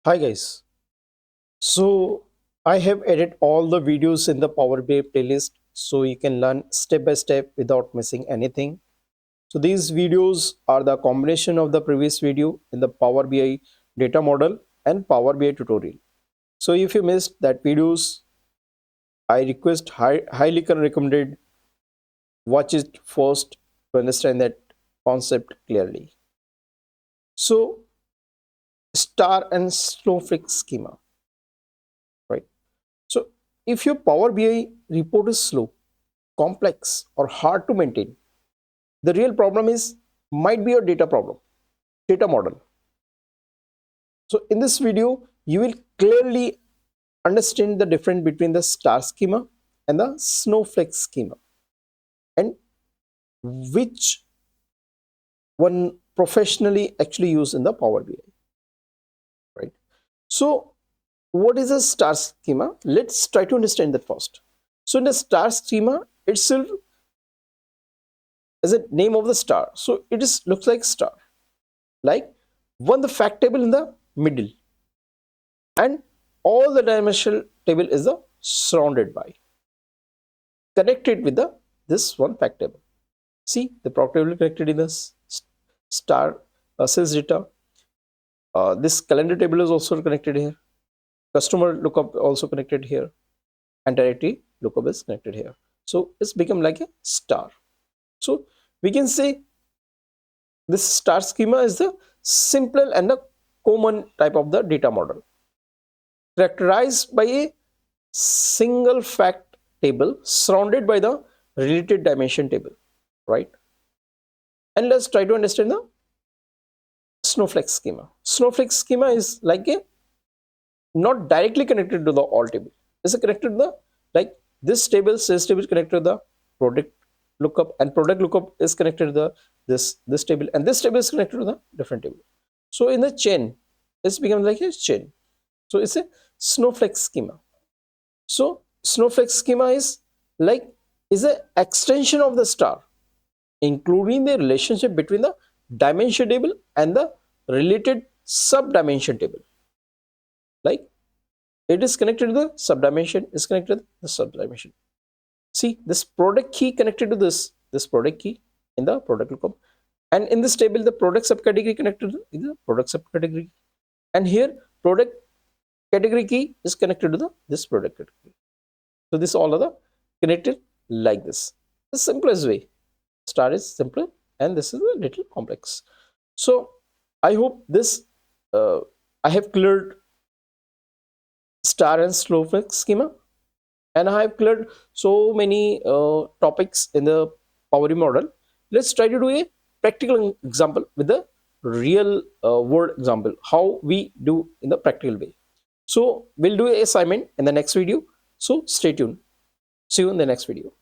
Hi guys. So I have added all the videos in the Power BI playlist so you can learn step by step without missing anything. So these videos are the combination of the previous video in the Power BI data model and Power BI tutorial. So if you missed that videos, I request highly recommended watch it first to understand that concept clearly. So Star and Snowflake schema, right? So if your Power BI report is slow, complex, or hard to maintain, the real problem is might be your data problem, data model. So in this video, you will clearly understand the difference between the Star schema and the Snowflake schema, and which one professionally actually used in the Power BI, right? So what is a Star schema? Let's try to understand that first. So in the Star schema itself is a name of the star. So it is looks like star, like one the fact table in the middle, and all the dimensional table is the surrounded by, connected with the this one fact table. See the product table connected in this star sales data. This calendar table is also connected here. Customer lookup also connected here, and directory lookup is connected here. So it's become like a star. So we can say this star schema is the simple and the common type of the data model, characterized by a single fact table surrounded by the related dimension table, right? And let's try to understand the Snowflake schema. Snowflake schema is like a not directly connected to the all table. It's connected to the, like this table, sales table is connected to the product lookup, and product lookup is connected to the this table, and this table is connected to the different table. So in the chain, it's become like a chain. So it's a Snowflake schema. So Snowflake schema is an extension of the star, including the relationship between the dimension table and the related sub-dimension table. Like it is connected to the sub-dimension, is connected to the sub-dimension. See this product key connected to this product key in the product lookup, and in this table the product subcategory connected to the product subcategory, and here product category key is connected to the this product category. So this all are the connected like this. The simplest way. Star is simple and this is a little complex. So I hope this I have cleared Star and Snowflake schema, and I have cleared so many topics in the Power BI model. Let's try to do a practical example with the real world example, how we do in the practical way. So we'll do a assignment in the next video. So stay tuned. See you in the next video.